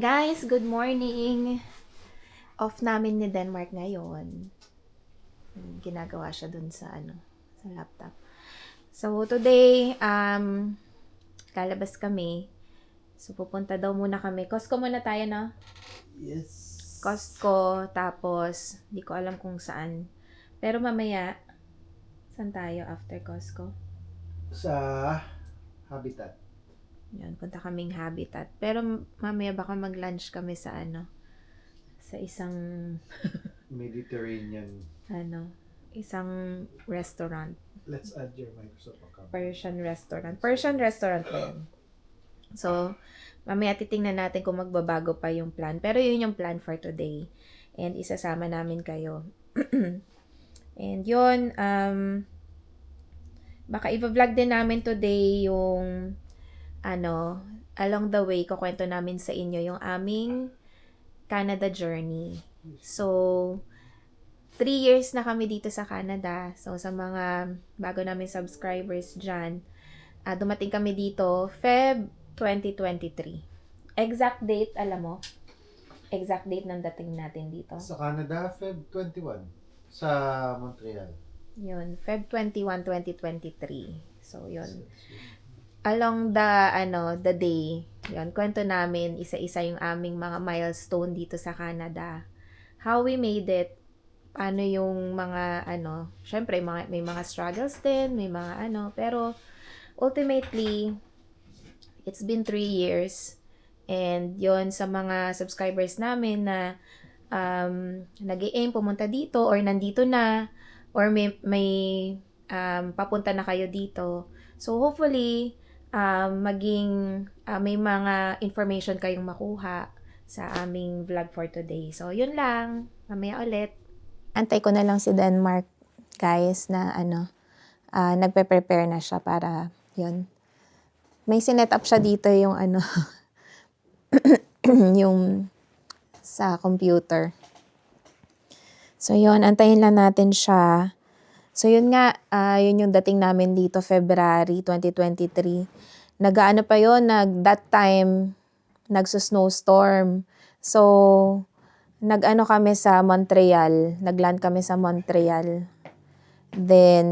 Guys, good morning. Off namin ni Denmark ngayon. Ginagawa siya dun sa sa laptop. So today, lalabas kami. So pupunta daw muna kami. Costco muna tayo, no? Yes. Costco, tapos di ko alam kung saan. Pero mamaya, saan tayo after Costco? Sa Habitat. Yan, punta kaming Habitat. Pero mamaya baka mag-lunch kami sa sa isang Mediterranean. isang restaurant. Let's add your Microsoft account. Persian restaurant. Persian restaurant pa yun. So, mamaya titingnan natin kung magbabago pa yung plan. Pero yun yung plan for today. And isasama namin kayo. And yun, baka i-vlog din namin today yung along the way, kukwento namin sa inyo yung aming Canada journey. So, 3 years na kami dito sa Canada. So, sa mga bago namin subscribers dyan, dumating kami dito Feb 2023. Exact date, alam mo? Exact date ng dating natin dito. Sa Canada, Feb 21. Sa Montreal. Yun, Feb 21, 2023. So, yun. Along the day, yun, kwento namin isa-isa yung aming mga milestone dito sa Canada. How we made it, ano yung mga, syempre, may mga struggles din, may mga pero ultimately, it's been 3 years. And yun, sa mga subscribers namin na nag-i-aim pumunta dito or nandito na, or may papunta na kayo dito. So, hopefully, may mga information kayong makuha sa aming vlog for today. So, yun lang. Mamaya ulit. Antay ko na lang si Denmark, guys, na nagpe-prepare na siya para, yun. May sinet up siya dito yung yung sa computer. So, yun. Antayin lang natin siya. So, yun nga, yun yung dating namin dito, February 2023. Pa yun, that time, nagsusnowstorm. So, kami sa Montreal. Nagland kami sa Montreal. Then,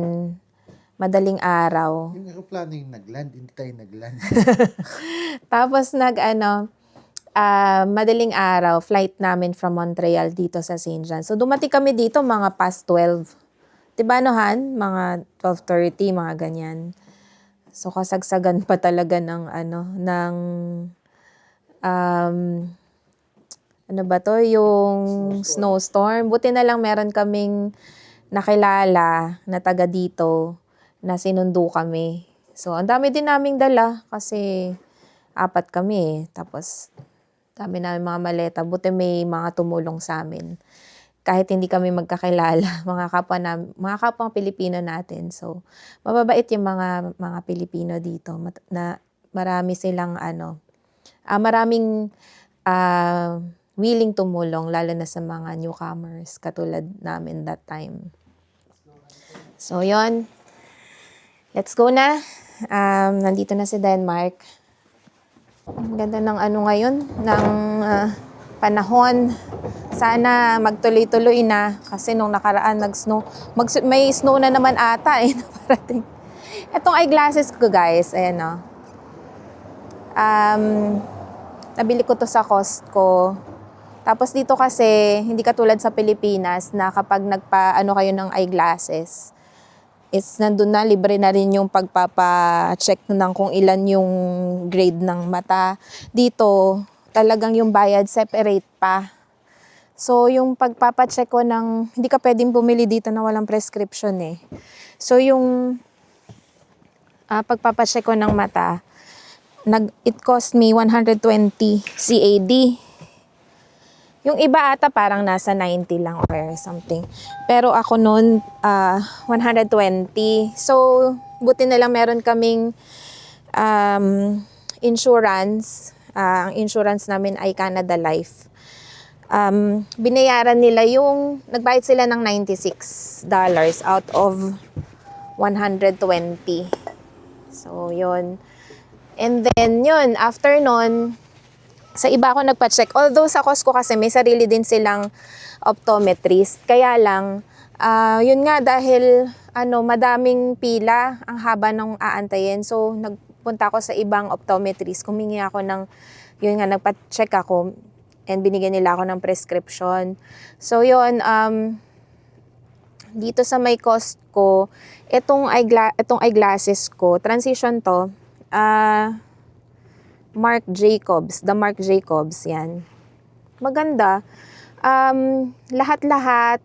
madaling araw. Yung aeroplano yung nagland, hindi tayo nagland. Tapos, madaling araw, flight namin from Montreal dito sa St. John. So, dumating kami dito mga past 12. Diba, Han? Mga 12:30, mga ganyan. So, kasagsagan pa talaga ng, yung snowstorm. Buti na lang meron kaming nakilala na taga dito na sinundo kami. So, ang dami din naming dala kasi 4 kami. Tapos, dami namin mga maleta. Buti may mga tumulong sa amin. Kahit hindi kami magkakilala, mga kapwa Pilipino natin. So, mababait yung mga Pilipino dito na marami silang maraming willing tumulong, lalo na sa mga newcomers katulad namin that time. So, yon. Let's go na. Nandito na si Denmark. Ang ganda ng ngayon, ng panahon. Sana magtuloy-tuloy na kasi nung nakaraan nag-snow. May snow na naman ata parating. Etong eyeglasses ko, guys, ayan nabili ko to sa Costco. Tapos dito kasi, hindi katulad sa Pilipinas na kapag kayo ng eyeglasses, nandun na, libre na rin yung pagpapa-check ng kung ilan yung grade ng mata. Dito, talagang yung bayad separate pa. So, yung pagpapacheck ko hindi ka pwedeng bumili dito na walang prescription So, yung pagpapacheck ko ng mata, it cost me 120 CAD. Yung iba ata parang nasa 90 lang or something. Pero ako noon, 120. So, buti na lang meron kaming insurance. Ang insurance namin ay Canada Life. Binayaran nila nagbayad sila ng $96 out of 120. So, yun. And then, yun, after nun, Sa iba ako nagpa-check. Although sa Costco kasi may sarili din silang optometrist. Kaya lang, yun nga dahil madaming pila, ang haba ng aantayin. So, nagpunta ako sa ibang optometrist. Humingi ako ng, yun nga, nagpa-check ako and binigyan nila ako ng prescription. So, yun, dito sa may Costco, itong eyeglasses ko, transition to, Marc Jacobs, the Marc Jacobs, yan. Maganda. Lahat-lahat,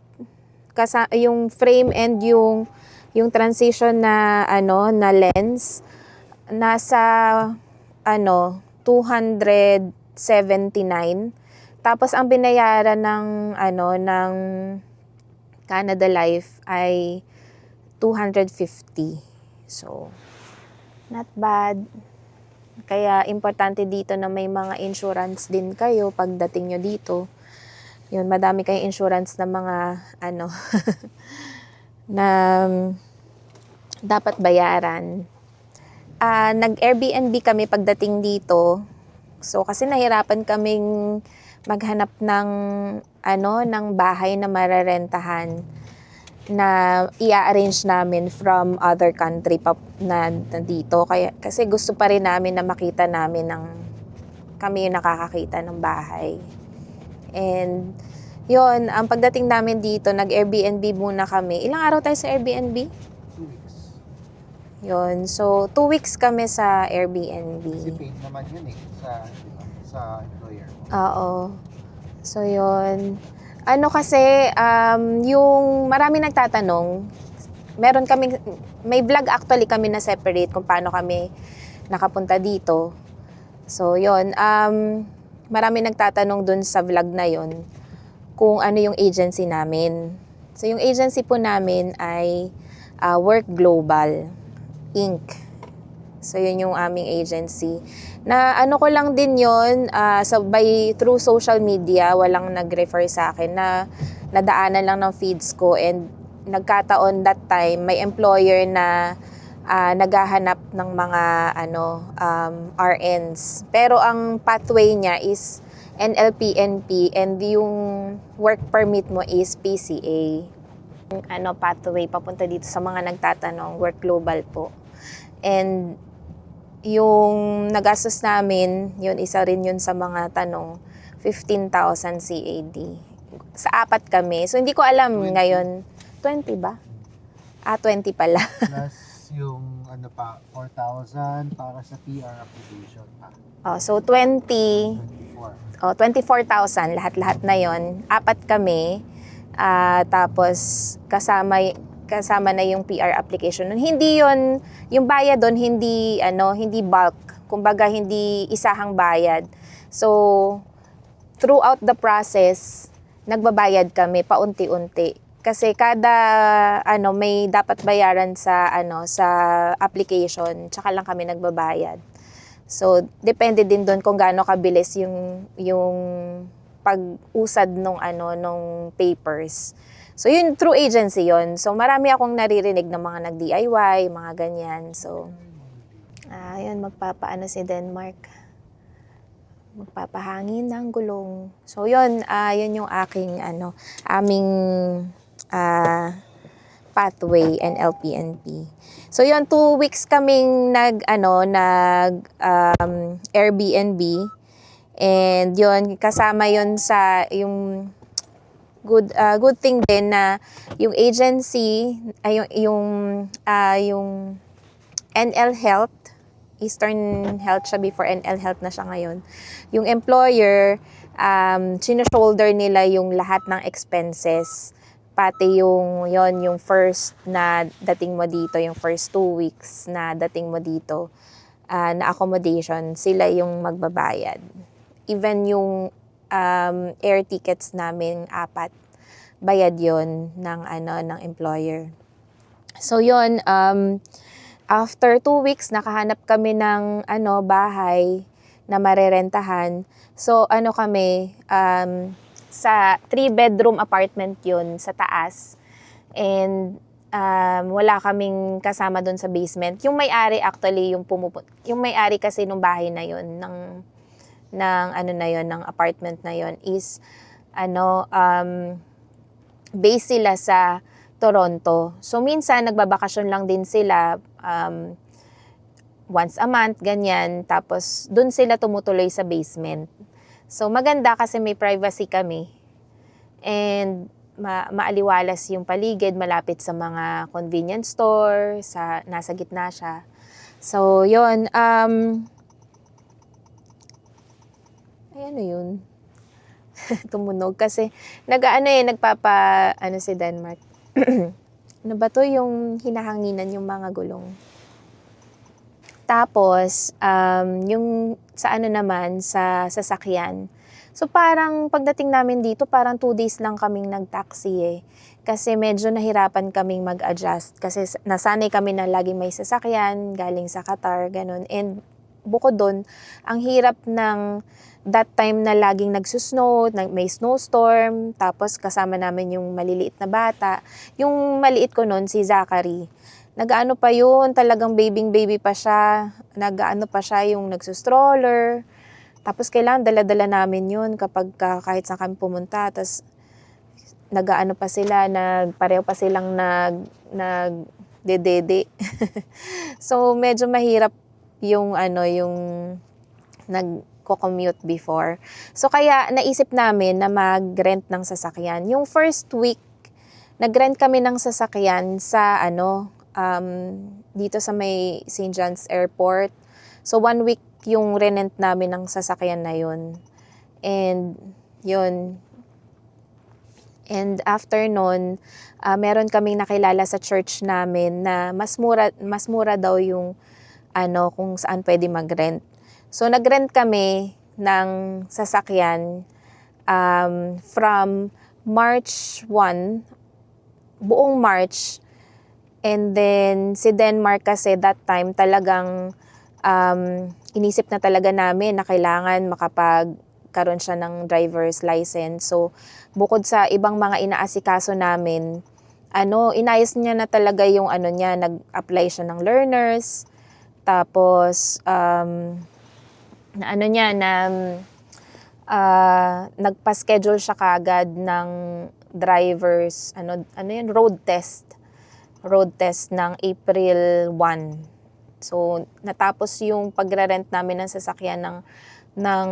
yung frame and yung transition na, na lens, nasa, 279. Tapos, ang binayaran ng Canada Life ay 250. So, not bad. Kaya importante dito na may mga insurance din kayo pagdating nyo dito. Yun, madami kayong insurance na mga na dapat bayaran. Nag-Airbnb kami pagdating dito. So, kasi nahirapan kaming maghanap ng ng bahay na mararentahan na i-arrange namin from other country na dito. Kasi gusto pa rin namin na makita namin kami yung nakakakita ng bahay. And yun, ang pagdating namin dito, nag-Airbnb muna kami. Ilang araw tayo sa Airbnb? 2 weeks. Yun, so 2 weeks kami sa Airbnb. Kasi paid naman yun sa employer. Oo. So, yun. Kasi, yung marami nagtatanong, may vlog actually kami na separate kung paano kami nakapunta dito. So, yun. Marami nagtatanong dun sa vlog na yun kung ano yung agency namin. So, yung agency po namin ay Work Global Inc. So, yun yung aming agency. Na ko lang din yun, through social media, walang nag-refer sa akin na nadaanan lang ng feeds ko and nagkataon that time, may employer na naghahanap ng mga RNs. Pero ang pathway niya is NLPNP and yung work permit mo is PCA. Pathway papunta dito sa mga nagtatanong, Work Global po. And yung nagastos namin, yun isa rin yun sa mga tanong, 15,000 CAD. Sa 4 kami. So hindi ko alam 20. ngayon. 20 ba? 20 pala. Plus yung 4,000 para sa PR application pa. So 20, 24. 24,000 lahat-lahat na yon. 4 kami. Tapos kasama na yung PR application. Hindi yon, yung bayad doon hindi bulk. Kumbaga hindi isahang bayad. So throughout the process, nagbabayad kami paunti-unti. Kasi kada may dapat bayaran sa sa application, tsaka lang kami nagbabayad. So depende din doon kung gaano kabilis yung pag-usad nung papers. So, yun, through agency yun. So, marami akong naririnig ng mga nag-DIY, mga ganyan. So, yun, magpapaano si Denmark. Magpapahangin ng gulong. So, yun, yun yung aming pathway and LPNP. So, yun, 2 weeks kaming Airbnb. And yun, kasama yun sa yung good thing din na yung agency ay yung NL Health, Eastern Health siya before NL Health na siya ngayon. Yung employer sino-shoulder nila yung lahat ng expenses, pati yung first na dating mo dito, yung first 2 weeks na dating mo dito na accommodation, sila yung magbabayad. Even yung air tickets namin 4, bayad yon ng employer. So yon, after 2 weeks nakahanap kami ng bahay na marerentahan. So kami sa 3-bedroom apartment yon sa taas. And wala kaming kasama doon sa basement. Yung may-ari actually yung may-ari kasi nung bahay na yon ng ano na yon, ng apartment na yon is base sila sa Toronto. So minsan nagbabakasyon lang din sila once a month, ganyan. Tapos dun sila tumutuloy sa basement. So maganda kasi may privacy kami. And maaliwalas yung paligid, malapit sa mga convenience store, nasa gitna siya. So yun, ay ano yun? Tumunog kasi nagpapa si Denmark. Ano ba to, yung hinahanginan yung mga gulong. Tapos yung sa ano naman sa sasakyan. So parang pagdating namin dito, parang 2 days lang kaming nag-taxi eh. Kasi medyo nahirapan kaming mag-adjust kasi nasanay kami na laging may sasakyan galing sa Qatar, ganun. And bukod doon, ang hirap ng that time na laging nagsusnow, may snowstorm, tapos kasama namin yung maliliit na bata. Yung maliit ko noon, si Zachary, nag-ano pa yun, talagang baby pa siya. Nag-ano pa siya, yung nagsustroller. Tapos kailangan dala-dala namin yun kapag kahit saan kami pumunta. Tapos nag-ano pa sila, pareho pa silang nagdedede. So medyo mahirap yung nagko-commute before. So kaya naisip namin na mag-rent ng sasakyan. Yung first week, nag-rent kami ng sasakyan sa dito sa may St. John's Airport. So 1 week yung rent namin ng sasakyan na yun. And yun. And after nun, meron kaming nakilala sa church namin na mas mura daw yung kung saan pwede mag-rent. So nag-rent kami ng sasakyan from March 1, buong March. And then si Denmark kasi that time talagang inisip na talaga namin na kailangan makapagkaroon siya ng driver's license. So bukod sa ibang mga inaasikaso namin, inayos niya na talaga yung niya, nag-apply siya ng learners. Tapos nagpa-schedule siya kaagad ng drivers, road test ng April 1. So natapos yung pagre-rent namin ng sasakyan ng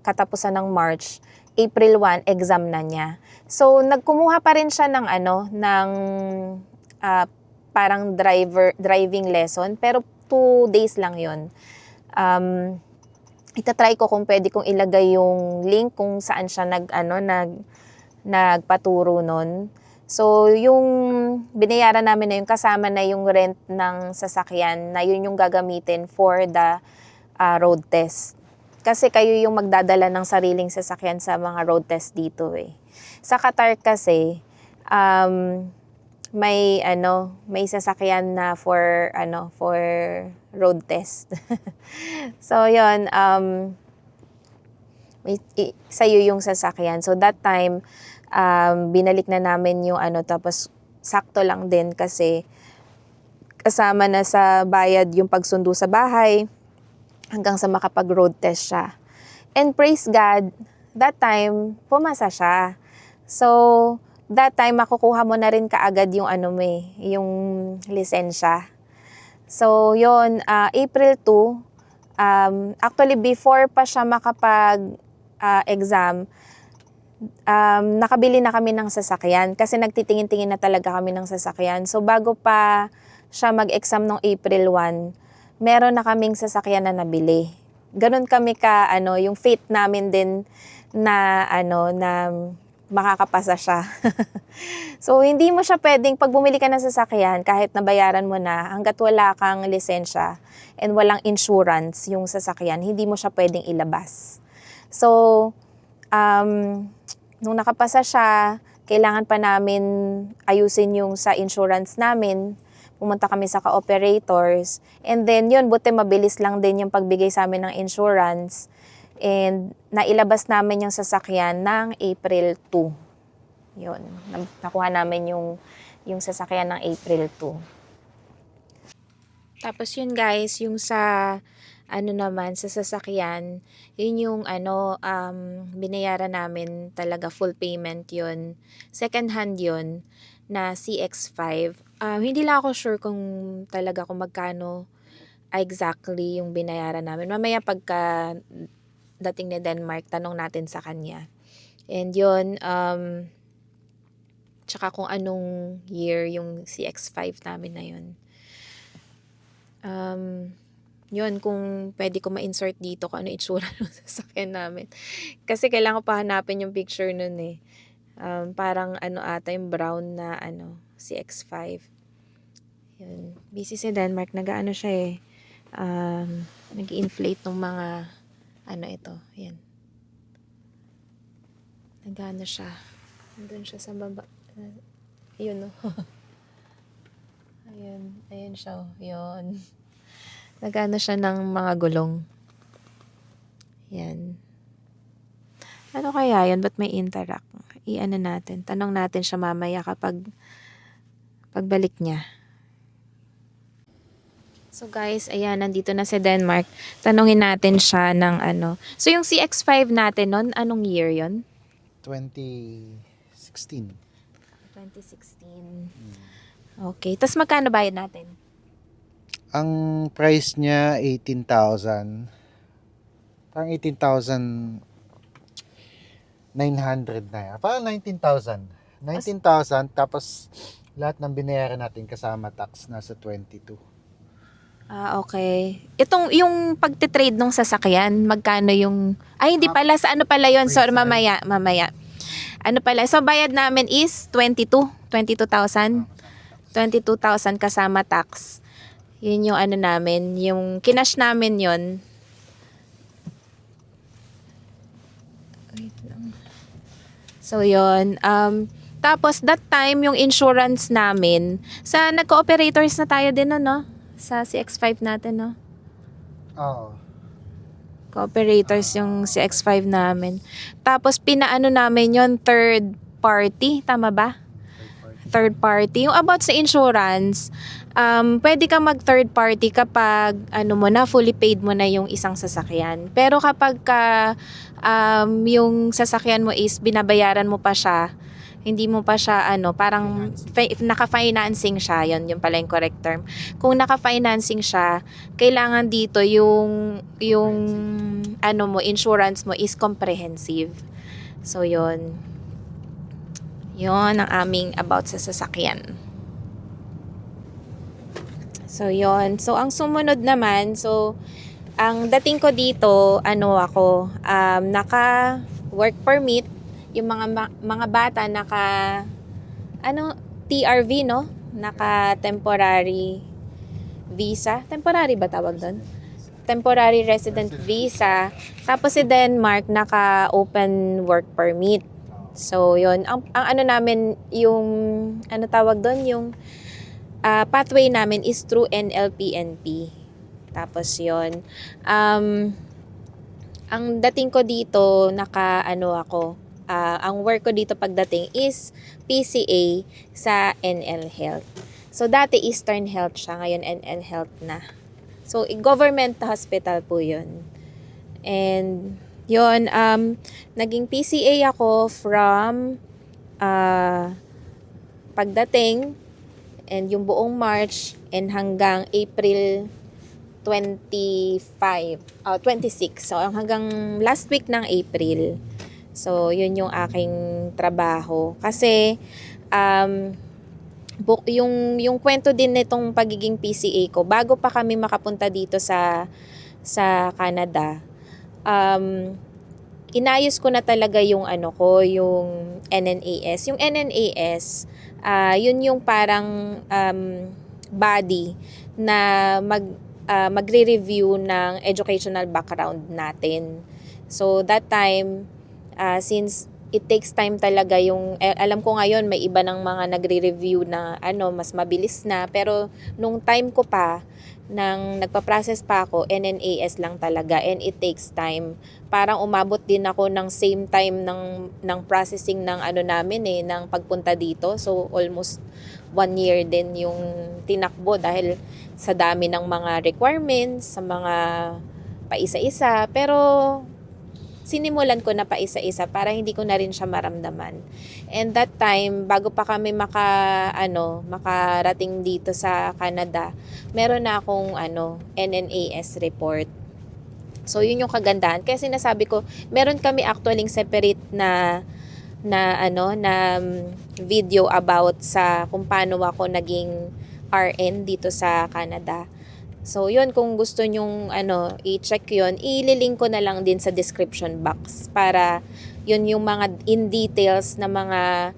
katapusan ng March. April 1, exam na niya. So nagkumuha pa rin siya ng parang driving lesson, pero 2 days lang yun. Itatry ko kung pwede kong ilagay yung link kung saan siya nagpaturo nun. So yung binayaran namin na yung kasama na yung rent ng sasakyan, na yun yung gagamitin for the road test. Kasi kayo yung magdadala ng sariling sasakyan sa mga road test dito eh. Sa Qatar kasi may sasakyan na for road test. So yun, sa'yo yung sasakyan. So that time binalik na namin yung tapos sakto lang din kasi kasama na sa bayad yung pagsundo sa bahay hanggang sa makapag-road test siya. And praise God, that time, pumasa siya. So, that time, makukuha mo na rin kaagad yung yung lisensya. So, yun, April 2, actually, before pa siya makapag-exam, nakabili na kami ng sasakyan kasi nagtitingin-tingin na talaga kami ng sasakyan. So, bago pa siya mag-exam ng April 1, meron na kaming sasakyan na nabili. Ganon kami yung faith namin din na na makakapasa siya. So hindi mo siya pwedeng pag bumili ka ng sasakyan kahit nabayaran mo na hangga't wala kang lisensya and walang insurance yung sasakyan, hindi mo siya pwedeng ilabas. So nung nakapasa siya, kailangan pa namin ayusin yung sa insurance namin. Pumunta kami sa ka-operators. And then yun, buti mabilis lang din yung pagbigay sa amin ng insurance. And nailabas namin yung sasakyan ng April 2. Yun, nakuha namin yung sasakyan ng April 2. Tapos yun guys, yung sa ano naman sa sasakyan, yun yung ano, binayaran namin talaga full payment yun. Second hand yun na CX-5. Hindi lang ako sure kung talaga kung magkano exactly yung binayaran namin. Mamaya pagka dating ni Denmark, tanong natin sa kanya. And yun, tsaka kung anong year yung CX-5 namin na yun. Yun, kung pwede ko ma-insert dito kung ano itsura ng sasakyan namin. Kasi kailangan ko pa hanapin yung picture nun eh. Parang ano ata yung brown na ano, CX-5. Yun. Busy si Denmark, nag-ano siya eh. Nag-inflate ng mga ano ito. Yan. Nag-ano siya. Nandun siya sa baba. Yun oh. Ayun. Ayun siya oh. Yun. Nag-ano siya ng mga gulong. Yan. Ano kaya yun? Ba't may interact? I-ano natin. Tanong natin siya mamaya kapag pagbalik niya. So guys, ayan, nandito na si Denmark. Tanungin natin siya ng ano. So yung CX-5 natin nun, anong year yon? 2016. 2016. Okay. Tapos magkano bayad natin? Ang price niya 18,000. Parang 18,900 na yan. Parang 19,000. 19,000 tapos lahat ng binayaran natin kasama tax nasa 22. Okay. Itong, yung pagtitrade ng sasakyan, magkano yung, ay hindi pala, sa ano pala yun? Sorry, mamaya. Ano pala, so bayad namin is 22,000. 22,000 kasama tax. Yun yung ano namin, yung kinash namin yun. Wait lang. So yun, tapos that time yung insurance namin, sa nagko-operators na tayo din no? Sa CX-5 natin no? Oo. Co-operators yung CX-5 namin. Tapos pinaano namin yon third party, tama ba? Third party. Yung about sa insurance, pwede ka mag third party kapag ano mo na, fully paid mo na yung isang sasakyan. Pero kapag yung sasakyan mo is binabayaran mo pa siya, hindi mo pa siya ano, parang naka-financing siya, yun pala yung correct term. Kung naka-financing siya, kailangan dito yung ano mo, insurance mo is comprehensive. So yun. Yun ang aming about sa sasakyan. So yun. So ang sumunod naman, so ang dating ko dito, ano ako, naka work permit, yung mga bata naka ano, TRV no? Naka temporary visa. Temporary ba tawag doon? Temporary resident visa. Tapos si Denmark naka open work permit. So yun, ang ano namin, yung ano tawag doon, yung pathway namin is through NLPNP. Tapos yun, ang dating ko dito, naka ano ako, ang work ko dito pagdating is PCA sa NL Health. So dati Eastern Health siya, ngayon NL Health na. So government hospital po yun. And yun, naging PCA ako from pagdating and yung buong March and hanggang April 26. So hanggang last week ng April. So yun yung aking trabaho. Kasi yung kwento din nitong pagiging PCA ko, bago pa kami makapunta dito sa Canada, inayos ko na talaga yung ano ko, yung NNAS. Yung NNAS, yun yung parang body na magre-review ng educational background natin. So that time, since it takes time talaga yung, alam ko ngayon may iba ng mga nagre-review na ano, mas mabilis na, pero nung time ko pa, nang nagpa-process pa ako, NNAS lang talaga, and it takes time. Parang umabot din ako ng same time ng processing ng ano namin ng pagpunta dito. So almost 1 year din yung tinakbo dahil sa dami ng mga requirements, sa mga pa isa-isa. Pero sinimulan ko na pa isa-isa para hindi ko na rin siya maramdaman. And that time, bago pa kami makarating dito sa Canada, meron na akong NNAS report. So yun yung kagandahan. Kaya sinasabi ko, meron kami actually separate na video about sa kung paano ako naging RN dito sa Canada. So, yun, kung gusto nyong i-check yun, ililink ko na lang din sa description box para yun yung mga in details na mga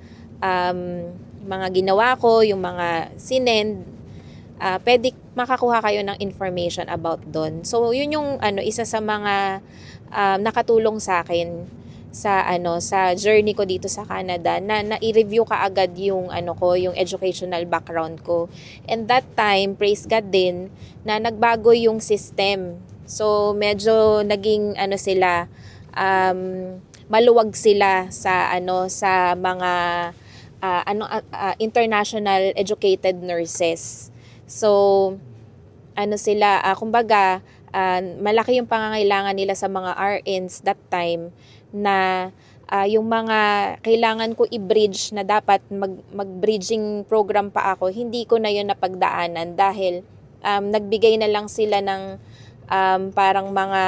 ginawa ko, yung mga sinend, pwede makakuha kayo ng information about doon. So, yun yung isa sa mga nakatulong sa akin sa journey ko dito sa Canada na i-review ka agad yung yung educational background ko. And that time, praise God din na nagbago yung system. So medyo naging maluwag sila sa mga international educated nurses. So kumbaga malaki yung pangangailangan nila sa mga RNs that time na yung mga kailangan ko i-bridge na dapat mag-bridging program pa ako, hindi ko na yun napagdaanan dahil nagbigay na lang sila ng parang mga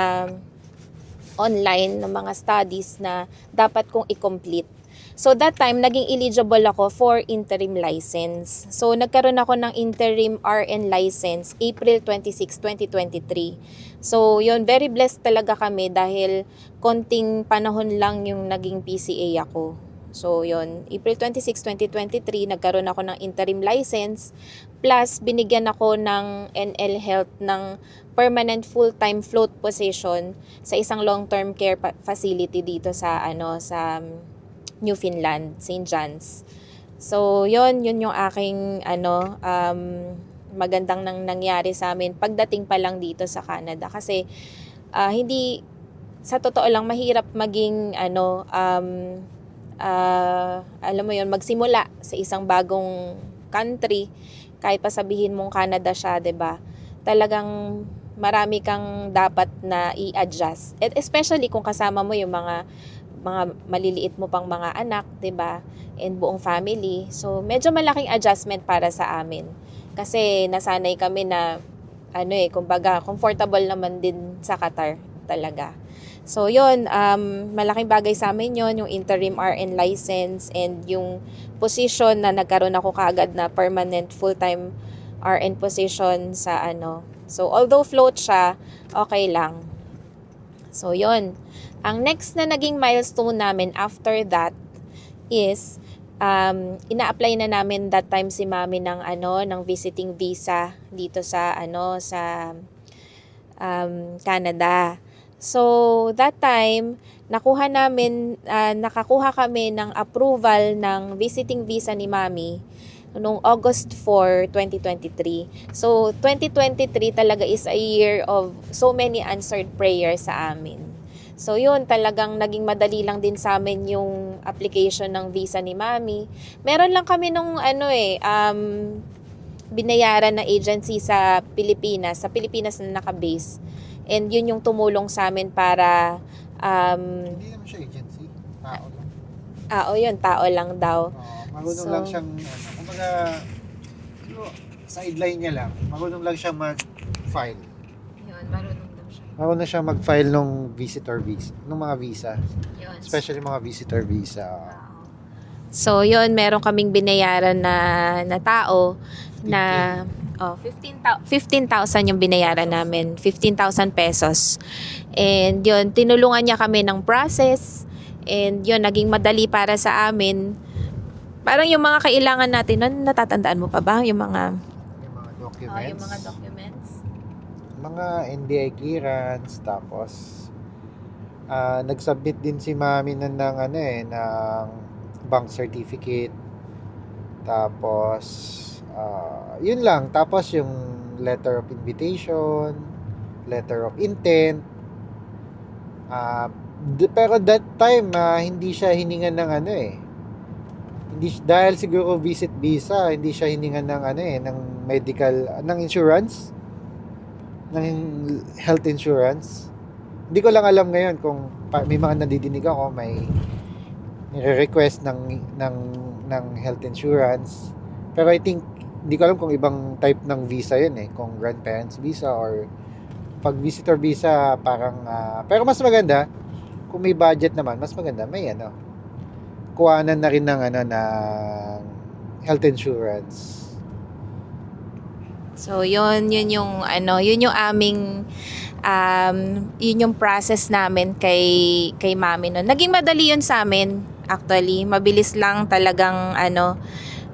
online na mga studies na dapat kong i-complete. So that time, naging eligible ako for interim license. So nagkaroon ako ng interim RN license April 26, 2023. So yun, very blessed talaga kami dahil konting panahon lang yung naging PCA ako. So yun, April 26, 2023, nagkaroon ako ng interim license. Plus, binigyan ako ng NL Health ng permanent full-time float position sa isang long-term care facility dito sa Newfoundland, St. John's. So, yun yung aking magandang nangyari sa amin pagdating pa lang dito sa Canada kasi hindi sa totoo lang mahirap maging alam mo yun, magsimula sa isang bagong country kahit pa sabihin mong Canada siya, 'di ba? Talagang marami kang dapat na i-adjust. And especially kung kasama mo yung mga maliliit mo pang mga anak, 'di ba? And buong family. So medyo malaking adjustment para sa amin. Kasi nasanay kami na kumbaga comfortable naman din sa Qatar talaga. So yun, malaking bagay sa amin yun, yung interim RN license and yung position na nagkaroon ako kaagad na permanent full-time RN position sa So although float siya, okay lang. So yun. Ang next na naging milestone namin after that is ina-apply na namin that time si Mami ng ng visiting visa dito sa Canada. So that time nakakuha kami ng approval ng visiting visa ni Mami noong August 4, 2023. So 2023 talaga is a year of so many answered prayers sa amin. So yun, talagang naging madali lang din sa amin yung application ng visa ni Mami. Meron lang kami nung binayaran na agency sa Pilipinas na naka-base. And yun yung tumulong sa amin para Hindi naman siya agency, tao lang. Yun, tao lang daw. Marunong lang siyang kumbaga sideline niya lang. Marunong lang siya mag-file. Yun, marunong daw siya. Marunong siya mag-file nung visitor visa, nung mga visa. Yun. Especially mga visitor visa. So yun, meron kaming binayaran na tao na 15,000 yung binayaran namin, 15,000 pesos. And yun, tinulungan niya kami ng process. And yun, naging madali para sa amin. Parang yung mga kailangan natin, natatandaan mo pa ba? Yung mga Documents. yung mga documents. Mga NBI clearance, tapos nag-submit din si Mami ng bank certificate. Tapos yun lang. Tapos yung letter of invitation, letter of intent. Pero that time hindi siya hiningan ng dahil siguro visit visa, hindi siya hiningan ng ng medical, ng insurance. ng health insurance. Hindi ko lang alam ngayon kung may mga nadidinig ako, may nire-request ng health insurance. Pero I think, hindi ko alam kung ibang type ng visa yun kung grandparents visa or pag visitor visa, parang pero mas maganda kung may budget naman, mas maganda may kuhanan na rin ng health insurance. So, yun yung aming yun yung process namin kay mami nun. Naging madali yun sa amin, actually. Mabilis lang talagang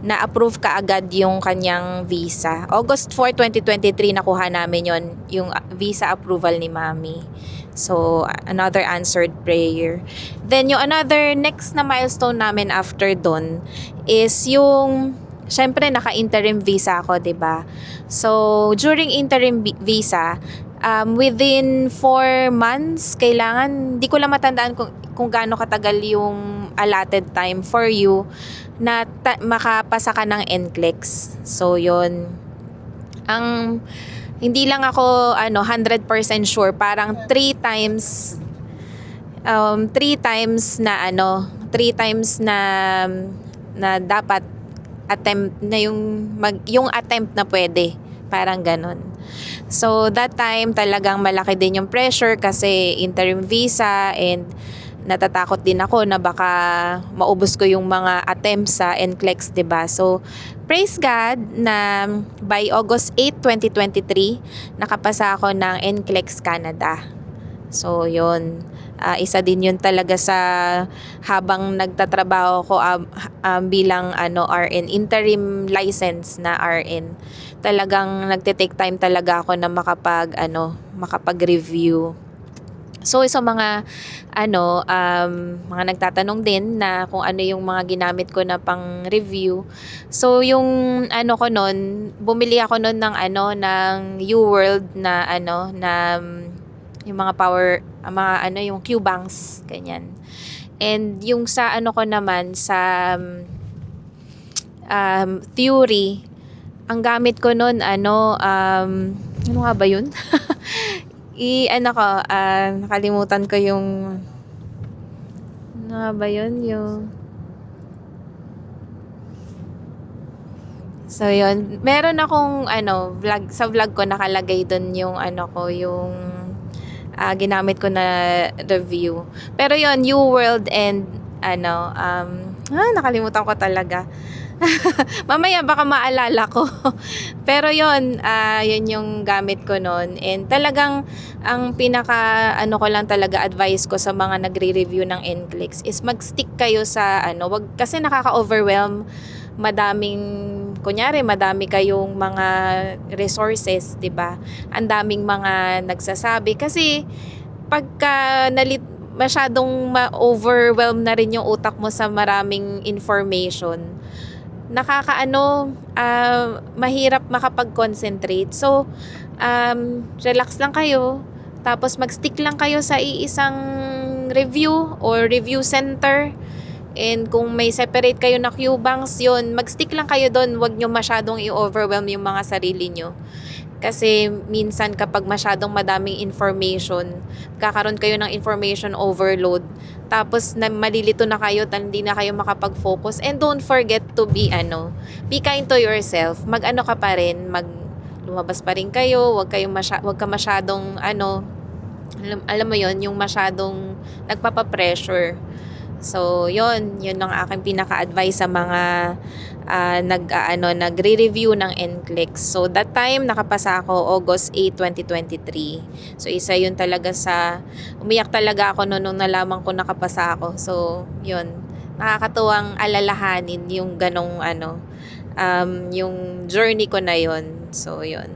na-approve kaagad yung kanyang visa. August 4, 2023 nakuha namin yun, yung visa approval ni mami. So, another answered prayer. Then, yung another next na milestone namin after dun is yung, syempre, naka-interim visa ako, 'di ba? So, during interim visa, within 4 months, kailangan, di ko lang matandaan kung gaano katagal yung allotted time for you na makapasa ka ng NCLEX. So, yun. Hindi lang ako 100% sure, parang 3 times na dapat attempt na yung attempt na pwede, parang ganon. So that time talagang malaki din yung pressure kasi interim visa, and natatakot din ako na baka maubos ko yung mga attempts sa NCLEX, 'di ba? So praise God na by August 8, 2023 nakapasa ako ng NCLEX Canada. So yun, isa din yun talaga sa habang nagtatrabaho ko bilang RN, interim license na RN. Talagang nagte-take time talaga ako na makapag-review. So sa mga mga nagtatanong din na kung ano yung mga ginamit ko na pang review. So yung ko noon, bumili ako noon ng UWorld na yung mga power, yung Q-Banks, ganyan. And yung sa ko naman, sa theory, ang gamit ko nun, ano nga ba yun? Nakalimutan ko yung, ano nga ba yun? So, yun. Meron akong, vlog, sa vlog ko nakalagay dun yung, yung ginamit ko na review. Pero yun, UWorld and nakalimutan ko talaga. Mamaya baka maalala ko. Pero yun, yun yung gamit ko noon. And talagang ang pinaka ko lang talaga advice ko sa mga nagre-review ng NCLEX is mag-stick kayo sa wag, kasi nakaka-overwhelm. Madami kayong mga resources, 'di ba? Ang daming mga nagsasabi kasi pagka masyadong ma-overwhelm na rin yung utak mo sa maraming information, mahirap makapag-concentrate. So, relax lang kayo, tapos mag-stick lang kayo sa iisang review or review center. And kung may separate kayo na Q-Banks, yun, mag-stick lang kayo doon. Huwag nyo masyadong i-overwhelm yung mga sarili nyo. Kasi minsan kapag masyadong madaming information, kakaroon kayo ng information overload. Tapos malilito na kayo, hindi na kayo makapag-focus. And don't forget to be kind to yourself. Ka pa rin, lumabas pa rin kayo. Huwag ka masyadong alam mo yon, yung masyadong nagpapa-pressure. So, yun ang aking pinaka-advice sa mga nagre-review ng NCLEX. So, that time, nakapasa ako August 8, 2023. So, isa yun talaga umiyak talaga ako nung nalaman ko nakapasa ako. So, yun, nakakatuwang alalahanin yung ganong yung journey ko na yun. So, yun.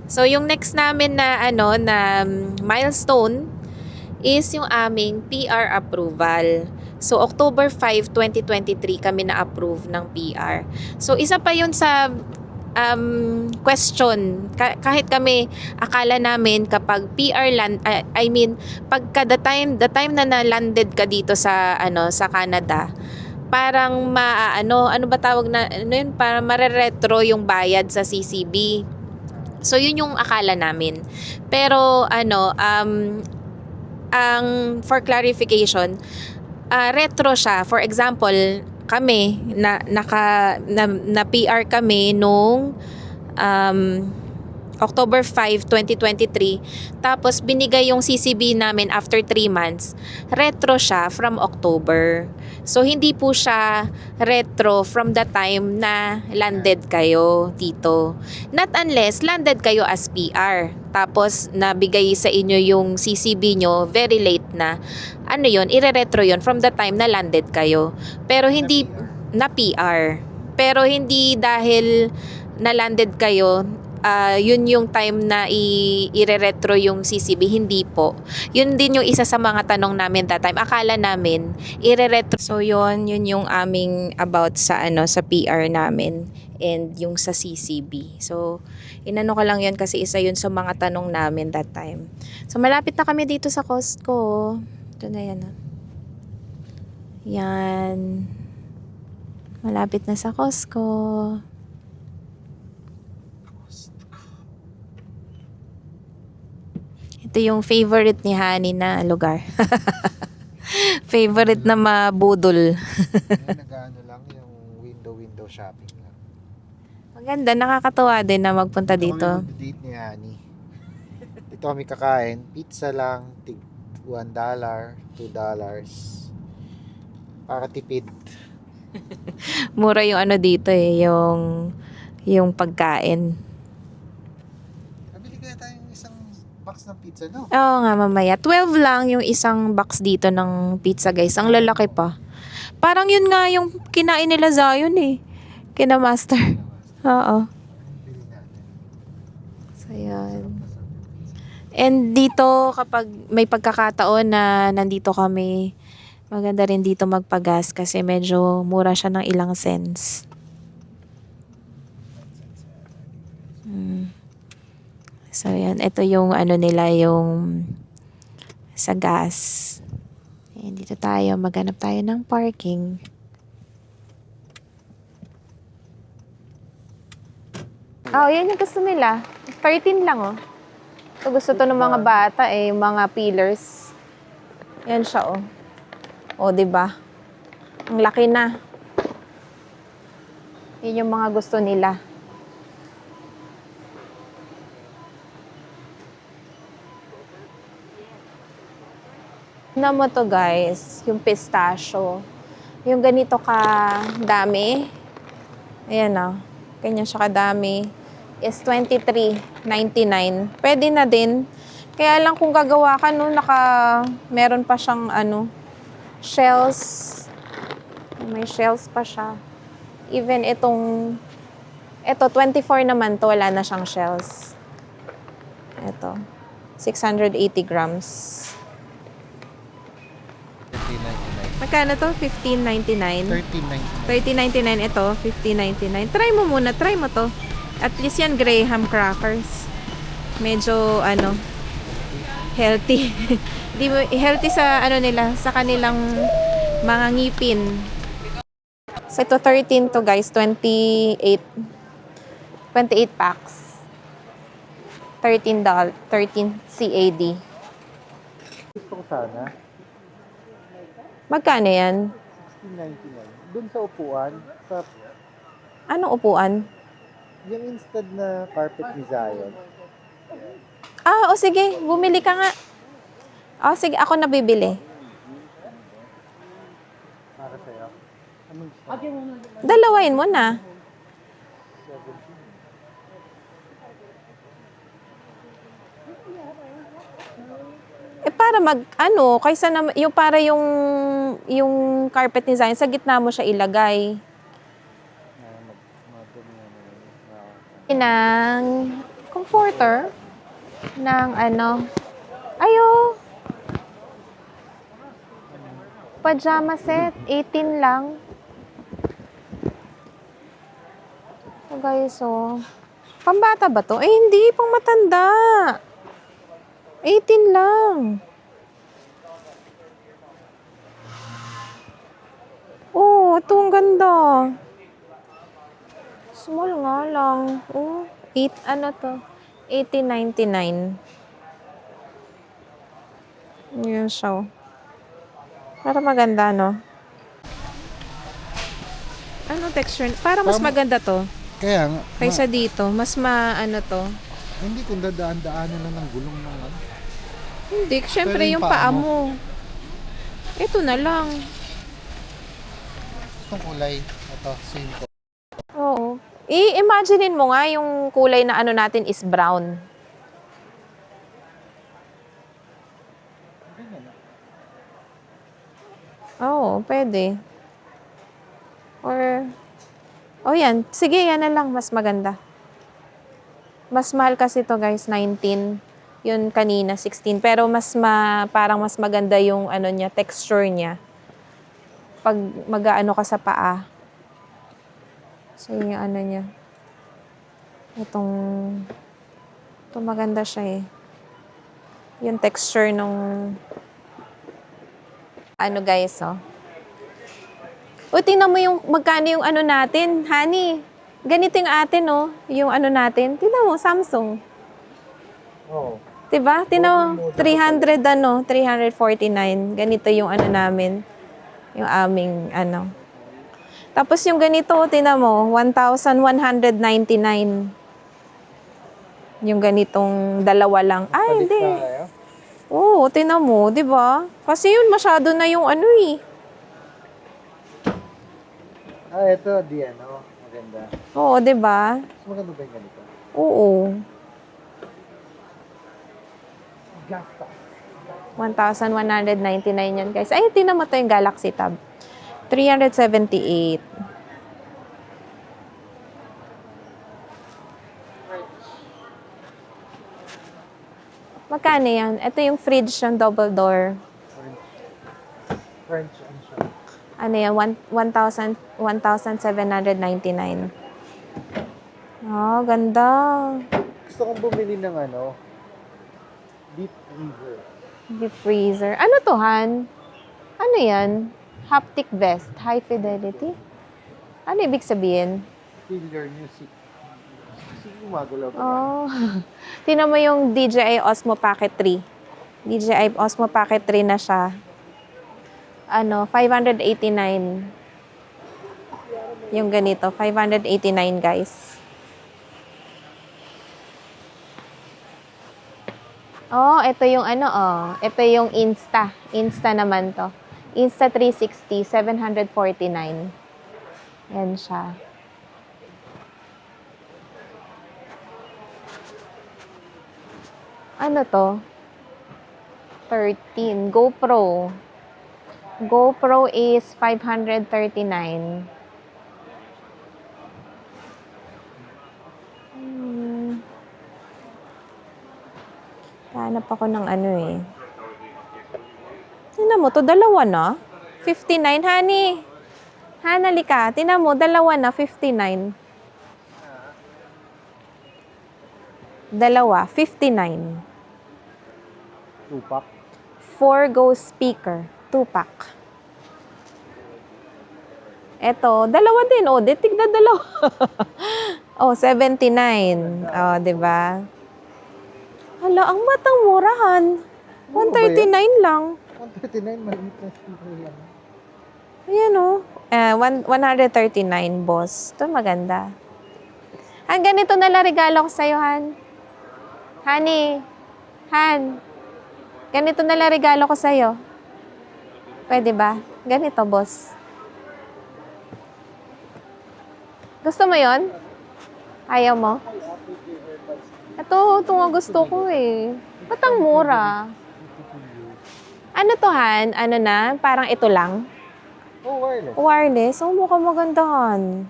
So, yung next namin na milestone is yung aming PR approval. So, October 5, 2023 kami na-approve ng PR. So, isa pa yun sa question. Kahit kami, akala namin kapag PR pagka the time na na-landed ka dito sa Canada, parang ano ba tawag na, para mare-retro yung bayad sa CCB. So, yun yung akala namin. Pero, ang for clarification, retro siya. For example, kami, na PR kami nung um, October 5, 2023. Tapos binigay yung CCB namin after 3 months. Retro siya from October. So hindi po siya retro from the time na landed kayo dito. Not unless landed kayo as PR. Tapos nabigay sa inyo yung CCB nyo very late na. Ano yun? Ire-retro yun from the time na landed kayo. Pero hindi na PR. Pero hindi dahil na landed kayo, yun yung time na ire-retro yung CCB, hindi po. Yun din yung isa sa mga tanong namin that time. Akala namin ire-retro. So yun yung aming about sa sa PR namin and yung sa CCB. So inano ko lang yun kasi isa yun sa mga tanong namin that time. So malapit na kami dito sa Costco. Ito na yan. Yan. Malapit na sa Costco. Ito yung favorite ni Hani na lugar. Favorite na mabudol. Nag-ano lang yung window shopping lang. Maganda, nakakatuwa din na magpunta dito. Dito ni Hani. Dito kami kakain. Pizza lang. Tig $1, $2. Para tipid. Mura yung dito yung pagkain. Nabili kaya tayong isang box ng pizza, no? Oo nga, mamaya. 12 lang yung isang box dito ng pizza, guys. Ang lalaki pa. Parang yun nga yung kinain nila Zion eh. Kina Master. Oo. Bili natin. So, yan. And dito, kapag may pagkakataon na nandito kami, maganda rin dito magpagas kasi medyo mura siya ng ilang cents. So, yan. Ito yung nila, yung sa gas. Ayan, dito tayo. Maghanap tayo ng parking. Oh, yan yung gusto nila. 13 lang, oh. Ito gusto to ng mga bata, eh. Yung mga pillars. Yan siya, oh. Oh, diba? Ang laki na. Yan yung mga gusto nila. Na mo to, guys, yung pistachio. Yung ganito ka dami. Ayan, oh. Ganyan siya kadami. Is $23.99. Pwede na din. Kaya lang kung gagawa ka, no, meron pa siyang, shells. May shells pa siya. Even ito, 24 naman to, wala na siyang shells. Ito, 680 grams. $13.99. Magkano to? $15.99. $13.99. $13.99 ito, $15.99. Try mo muna, try mo to. At least yan, Graham crackers. Medyo, healthy. Di mo, healthy sa, nila, sa kanilang mga ngipin. So, ito 13 to, guys. 28 packs. $13. 13 CAD. Gusto ko sana. Magkano yan? $16.99. Doon sa upuan, sa Anong upuan? yung instant na carpet ni Zion. O sige, bumili ka nga. O sige, ako na bibili. Para sa'yo. Anong gusto? Dalawain mo na. Para kaysa na, yung para yung carpet ni Zion, sa gitna mo siya ilagay. Ng comforter, ng pajama set, 18 lang. So guys, pambata ba to? Hindi, pang matanda. 18 lang. Oh, ito ang ganda. Small nga lang. Oh, 8, to? $18.99. Yun siya. Para maganda, no? Anong texture? Para mas maganda to. Kaya nga, Kaysa dito. Mas ano to. hindi kung dadaan-daanan na ng gulong ng ano. Hindi. Siyempre Pero yung yung paa paa mo. Ito na lang. Itong kulay, ito, same ko. Oo. I-imaginein mo nga yung kulay na ano natin is brown. Oo, pwede. Or, yan. Sige, yan na lang. Mas maganda. Mas mahal kasi to guys, 19. Yun kanina, 16. Pero parang mas maganda yung ano niya, texture niya. Pag mag-aano ka sa paa. So, yung ano niya. Ito maganda siya eh. Yung texture nung ano guys, oh. O, tingnan mo yung magkano yung ano natin, honey. Ganito yung atin, oh. Yung ano natin. Tingnan mo, Samsung. Oo. Diba? Tingnan mo, 349. Ganito yung ano namin. Yung aming ano. Tapos yung ganito, tingnan mo, 1,199. Yung ganitong dalawa lang. Ay, hindi. Oo, tingnan mo, di ba? Kasi yun, masyado na yung ano eh. Ito, di ano, maganda. Oo, di ba? Mas maganda ba yung ganito? Oo. Gasta. 1,199 yan, guys. Ay, tingnan mo to yung Galaxy Tab. 378. Magkano yan? Ito yung fridge yung double door. French and siya. Ano yan? 1,799. Oh, ganda. Gusto kong bumili ng ano, deep freezer. Deep freezer. Ano to, Han? Ano yan? Haptic vest. High fidelity? Ano ibig sabihin? Feel your music. Sige, gumagalaw ba? Oh. Tingnan mo yung DJI Osmo Pocket 3. DJI Osmo Pocket 3 na siya. Ano, 589. Yung ganito, 589 guys. Oh, ito yung ano, oh. Ito yung Insta. Insta naman to. Insta 360, 749. Yan siya. Ano to? 13. GoPro. GoPro is 539. Hanap ako ng ano eh. Tingnan mo to, dalawa na. 59, honey. Hanali ka. Tingnan mo, dalawa na, 59. Dalawa, 59. Tupak. 4 Go speaker, 2-pack. Eto, dalawa din. Oh, tigna dalawa. Oh, 79. Oh, 'di ba? Hala, ang matang murahan. 139 lang. 139, maliit na speaker lang. Ayan oh. 139, boss. Ito maganda. Han, ganito na lang regalo ko sa'yo, Han. Honey. Han. Ganito na lang regalo ko sa'yo. Pwede ba? Ganito, boss. Gusto mo yon? Ayaw mo? Ito nga gusto ko eh. Ba't ang mura? Ano to, Han? Ano na? Parang ito lang? Oh, wireless. Wireless? Oh, mukhang magandahan.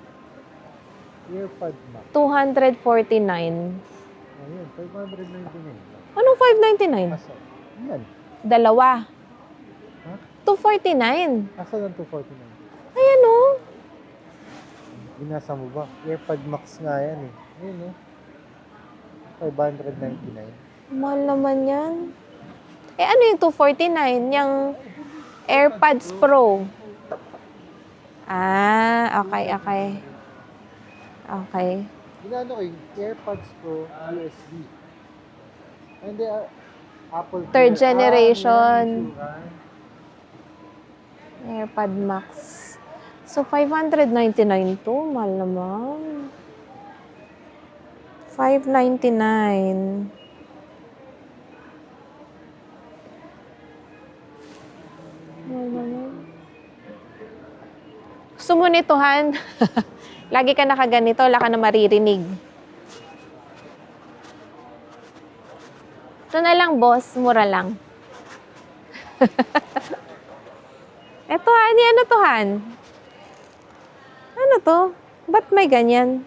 Earpod Max. 249. Ayun, 599. Anong 599? Asa? Yan. Dalawa. Ha? 249. Asa ng 249? Ayan oh. Binasa mo ba? Earpod Max nga yan eh. Ayun oh. 599. Mahal naman yan. Eh ano yung 249? Yung AirPods Pro. Ah, okay. Ginano ko yung AirPods Pro USB. Hindi, Apple Third Care. generation. Meron insurance. AirPod Max. So, 599 to. Mahal naman. 599. Mahal naman. Gusto mo nito, Han? Lagi ka nakaganito, wala ka na maririnig. Ito na lang, boss. Mura lang. Eto, Han. Ano to, Han? Ano to? Ba't may ganyan?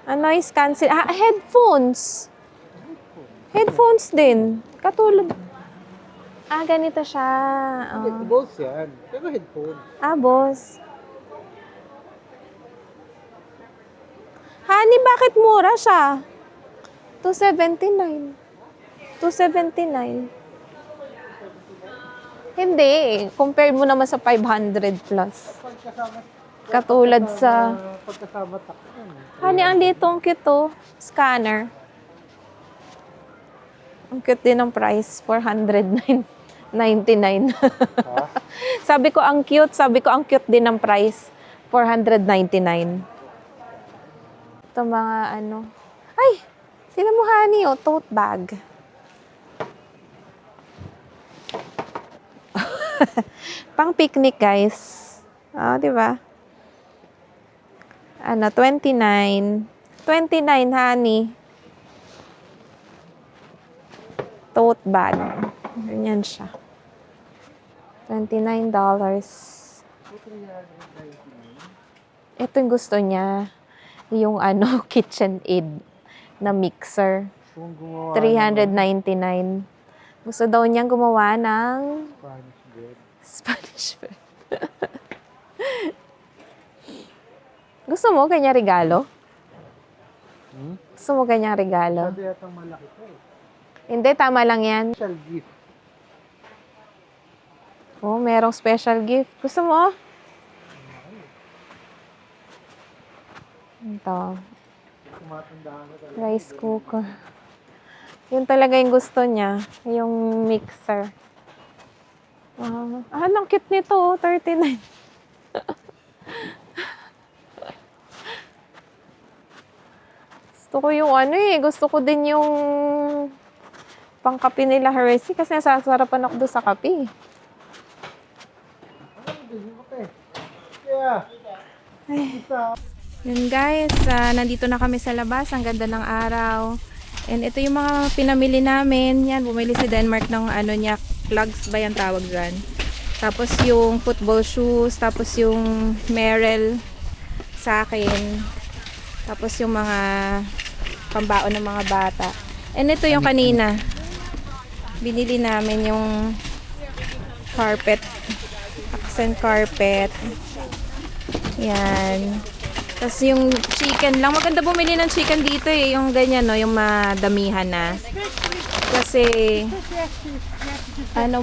Noise cancel. Headphones. Headphones din. Katulad. Ganito siya. Hindi, Bose yan. Pero headphone. Boss. Honey, bakit mura siya? 279. 279. Hindi. Compare mo naman sa 500 plus. Katulad sa... Pagkasama tax yan. Honey, ang litong cute to. Scanner. Ang cute din ng price. 499. Ha? Sabi ko ang cute din ng price. 499. Ito mga ano. Ay! Sila mo, honey, tote bag. Pang picnic, guys. Di ba? 29. 29, honey. Tote bag. Ganyan siya. $29. Ito yung gusto niya. Yung KitchenAid na mixer. Kung gumawa 399. Gusto daw niyang gumawa ng Spanish bread. Spanish bread. Gusto mo kanya regalo? Gusto mo kanya regalo? Sabi yatang malaki ko eh. Hindi, tama lang yan. Special gift. Oh, merong special gift. Gusto mo? Ito. Tumatandaan ko talaga. Rice cooker. Yun talaga yung gusto niya. Yung mixer. Ang cute nito. 39. Gusto ko yung gusto ko din yung pangkape nila Hershey kasi nasasarapan ako doon sa kape. Yeah. Yun guys, nandito na kami sa labas. Ang ganda ng araw. And ito yung mga pinamili namin. Yan, bumili si Denmark ng niya, plugs ba yan tawag dyan. Tapos yung football shoes. Tapos yung Merrell sa akin. Tapos yung mga pambaon ng mga bata. And ito yung kanina. Binili namin yung carpet. Accent carpet. Yan. Tapos yung chicken lang. Maganda bumili ng chicken dito eh. Yung ganyan, no? Yung madamihan na. Kasi,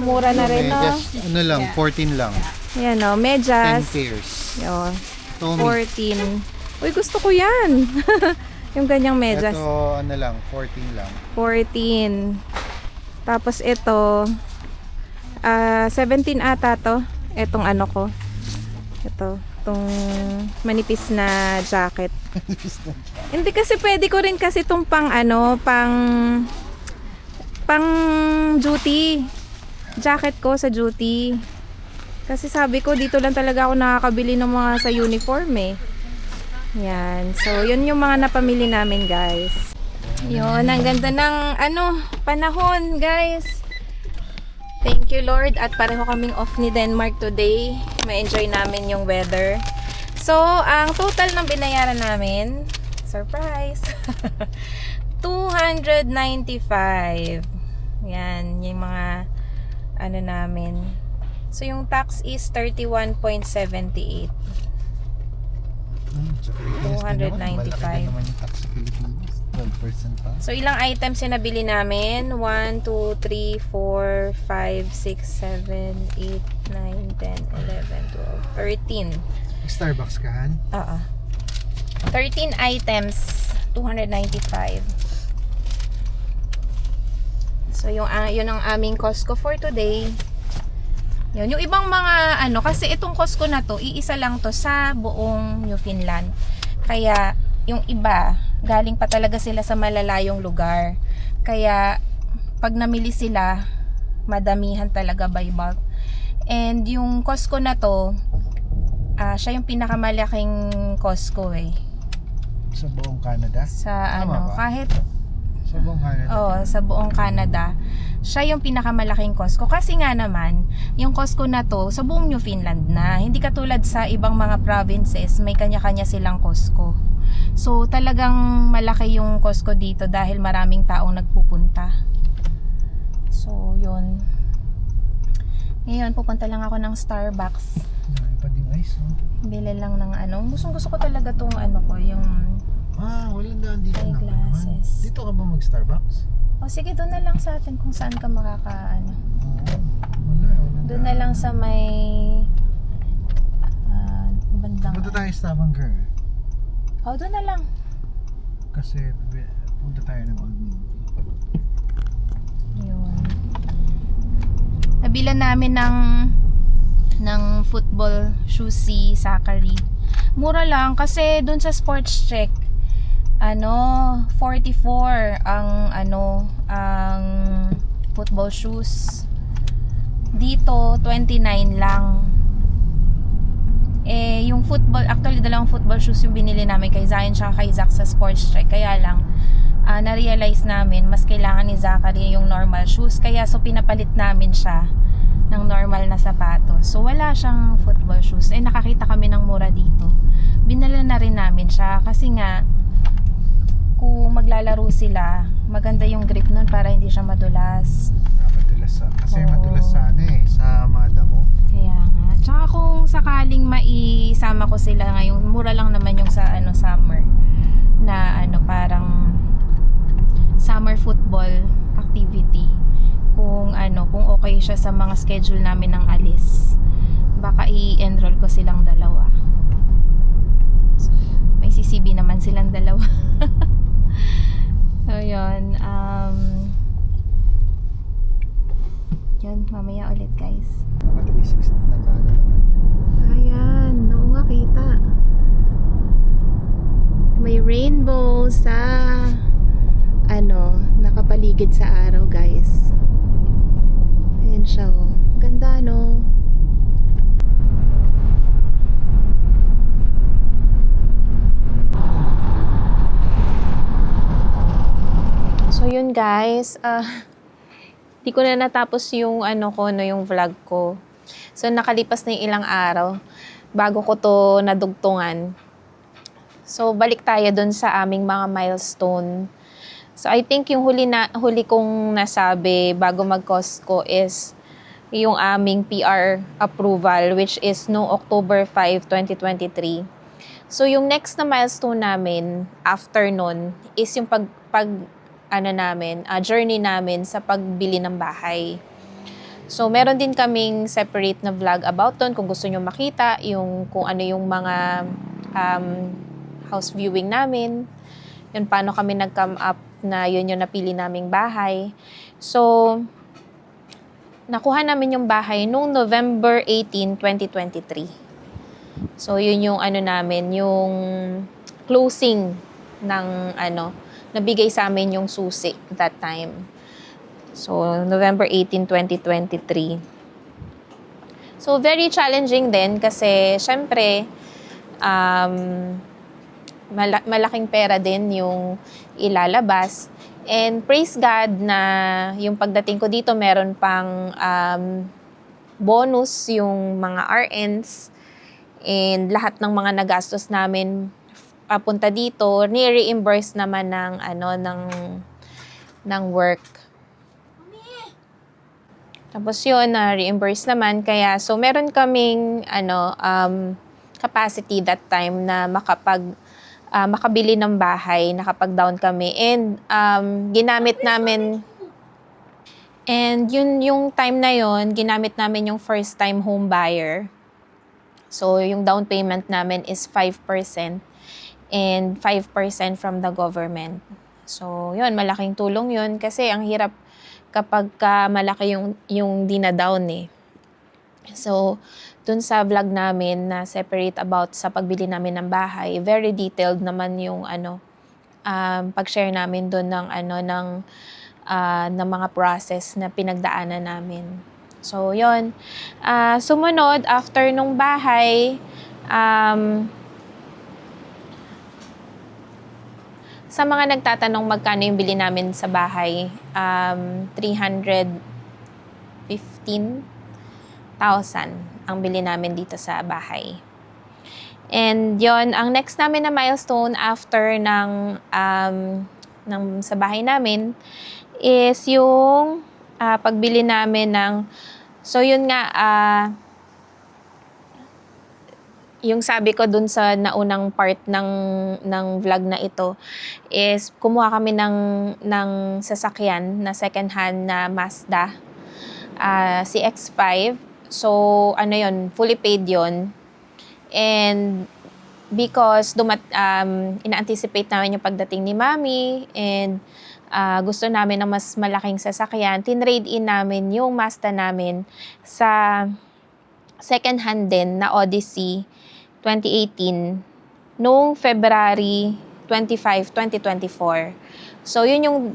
mura na rin, no? Just, lang, 14 lang. Yan, no? Medyas. 10 pairs. Yo, Tommy. 14. Uy, gusto ko yan. Yung ganyang medyas. Ito, lang, 14 lang. 14. Tapos ito, 17 ata to. Etong ko. Ito. Itong manipis na jacket. Hindi kasi pwede ko rin kasi itong pang duty. Jacket ko sa duty. Kasi sabi ko dito lang talaga ako nakakabili ng mga sa uniform eh. Yan. So, yun yung mga napamili namin, guys. Yun, ang ganda ng panahon, guys. Thank you, Lord. At pareho kaming off ni Denmark today. Ma-enjoy namin yung weather. So, ang total ng binayaran namin, surprise, 295. Yan, yung mga namin. So, yung tax is 31.78. 295. Malaki naman yung tax sa Pilipinas. 12% pa. So, ilang items yung nabili namin? 1, 2, 3, 4, 5, 6, 7, 8, 9, 10, 11, 12, 13. Starbucks ka, Han? 13 items, 295. So, yun ang aming Costco for today. Yun. Yung ibang mga kasi itong Costco na to, iisa lang to sa buong Newfoundland. Kaya, yung iba, galing pa talaga sila sa malalayong lugar. Kaya, pag namili sila, madamihan talaga by bulk. And yung Costco na to, siya yung pinakamalaking Costco eh. Sa buong Canada? Sa Tama ba? kahit Sa buong Canada? sa buong Canada, siya yung pinakamalaking Costco. Kasi nga naman, yung Costco na to, sa buong Newfoundland na. Hindi katulad sa ibang mga provinces, may kanya-kanya silang Costco. So, talagang malaki yung Costco dito dahil maraming taong nagpupunta. So, yun. Ngayon, pupunta lang ako ng Starbucks. May pa ding ice, no? Bili lang ng gusto ko talaga tong yung Walang daan dito na eyeglasses. Dito ka ba mag-Starbucks? O sige, doon na lang sa atin kung saan ka makaka Wala Doon na lang sa may bandang. Punta tayo sa Stavanger. Doon na lang. Kasi punta tayo ng Old Navy. Yun. Nabilan namin ng football shoes si Zachary. Mura lang kasi doon sa Sports Check 44 ang football shoes. Dito 29 lang. Yung football, actually dalawang football shoes yung binili namin kay Zion tsaka kay Zach sa Sports Check. Kaya lang na-realize namin mas kailangan ni Zachary yung normal shoes. Kaya pinapalit namin siya ng normal na sapatos. So wala siyang football shoes. Nakakita kami ng mura dito. Binala na rin namin siya kasi nga kung maglalaro sila, maganda yung grip nun para hindi siya madulas. Madulas kasi madulas sa sa mga damo. Kaya nga. Tsaka kung sakaling maisama ko sila ngayong, mura lang naman yung sa summer na parang summer football activity. Kung okay siya sa mga schedule namin ng alis, baka i-enroll ko silang dalawa. So, may CCB naman silang dalawa. So yun, yun, mamaya ulit guys. Naka 360 na kagad naman. Ayan, oo nga kita. May rainbow sa nakapaligid sa araw guys. Ayan siya oh. Ganda no. So yun guys, di ko na natapos yung yung vlog ko. So nakalipas na yung ilang araw bago ko to nadugtungan. So balik tayo dun sa aming mga milestone. So I think yung huli kong nasabi bago mag-Costco is yung aming PR approval which is no October 5, 2023. So yung next na milestone namin after nun is yung journey namin sa pagbili ng bahay. So, meron din kaming separate na vlog about doon kung gusto nyo makita yung kung ano yung mga house viewing namin. Yun, paano kami nag-come up na yun yung napili naming bahay. So, nakuha namin yung bahay noong November 18, 2023. So, yun yung namin, yung closing ng nabigay sa amin yung susi that time. So, November 18, 2023. So, very challenging din kasi syempre, malaking pera din yung ilalabas. And praise God na yung pagdating ko dito, meron pang bonus yung mga RNs and lahat ng mga nagastos namin papunta dito, ni-reimburse naman ng work. Tapos yun, na-reimburse naman. Kaya, so meron kaming capacity that time na makabili ng bahay, nakapag-down kami. And ginamit namin, and yun yung time na yun, ginamit namin yung first time home buyer. So yung down payment namin is 5% and 5% from the government. So yun, malaking tulong yun kasi ang hirap kapag malaki yung dinadown eh. So, dun sa vlog namin na separate about sa pagbili namin ng bahay, very detailed naman yung pag-share namin dun ng mga process na pinagdaanan namin. So, yon. Sumunod, after nung bahay, sa mga nagtatanong magkano yung bili namin sa bahay, 315,000 ang bili namin dito sa bahay. And yon, ang next namin na milestone after ng sa bahay namin is yung pagbili namin ng, so yun nga, yung sabi ko dun sa naunang part ng vlog na ito is kumuha kami ng sasakyan na second hand na Mazda CX-5. So ano yun, fully paid yun. And because ina-anticipate namin yung pagdating ni Mami and gusto namin ng mas malaking sasakyan, tinrade in namin yung Mazda namin sa second hand din na Odyssey 2018 noong February 25, 2024. So yun yung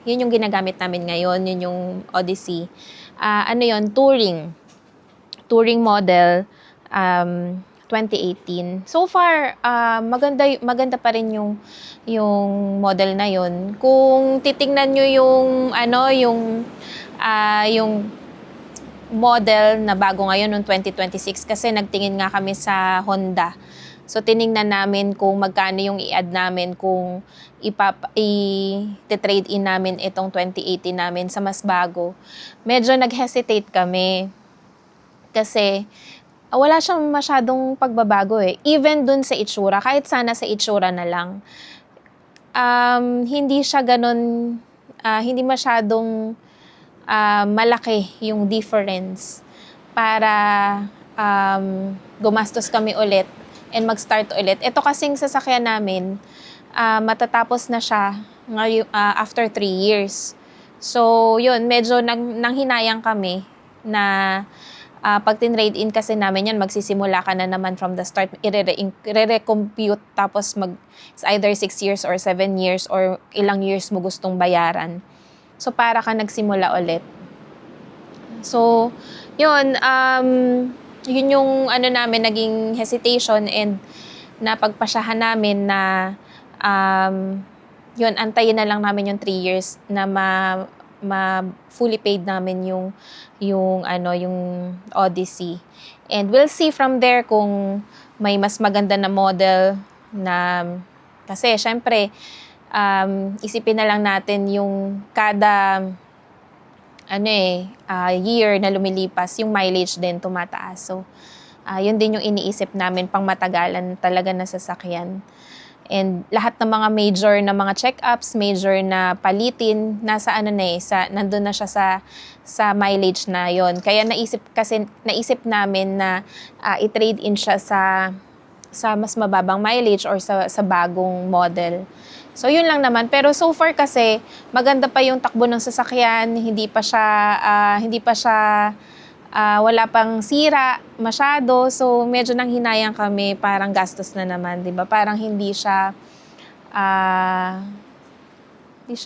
ginagamit namin ngayon, yun yung Odyssey. Touring model 2018. So far, maganda pa rin yung model na yun. Kung titingnan nyo yung model na bago ngayon noong 2026 kasi nagtingin nga kami sa Honda. So tiningnan namin kung magkano yung i-add namin kung i-trade in namin itong 2018 namin sa mas bago. Medyo nag-hesitate kami kasi wala siyang masyadong pagbabago eh. Even dun sa itsura, kahit sana sa itsura na lang. Hindi siya ganun, hindi masyadong malaki yung difference para gumastos kami ulit and mag-start ulit. Ito kasing sasakyan namin, matatapos na siya after 3 years. So, yun, medyo nanghinayang kami na pag tin-trade in kasi namin yan, magsisimula ka na naman from the start, i-recompute, tapos it's either 6 years or 7 years or ilang years mo gustong bayaran. So, para ka nagsimula ulit. So, yun, yun yung namin, naging hesitation and napagpasyahan namin na yun, antayin na lang namin yung 3 years na fully paid namin yung Odyssey. And we'll see from there kung may mas maganda na model na, kasi syempre, isipin na lang natin yung kada year na lumilipas, yung mileage din tumataas. So, yun din yung iniisip namin pang matagalan talaga na sasakyan. And lahat ng mga major na mga check-ups, major na palitin, nandun na siya sa mileage na yon. Kaya naisip namin na i-trade in siya sa mas mababang mileage or sa bagong model. So, yun lang naman. Pero so far kasi, maganda pa yung takbo ng sasakyan, wala pang sira masyado. So, medyo nanghinayang kami, parang gastos na naman, di ba? Parang hindi siya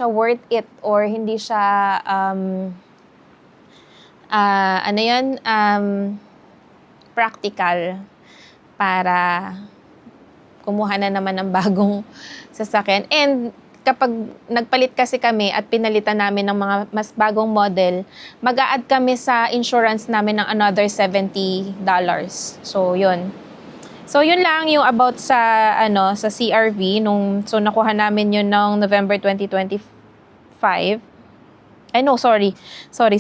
worth it or hindi siya, practical para kumuha na naman ng bagong sasakyan. And kapag nagpalit kasi kami at pinalitan namin ng mga mas bagong model, mag-a-add kami sa insurance namin ng another $70. So, yun. So, yun lang yung about sa CR-V. So, nakuha namin yun noong November 2025. Sorry,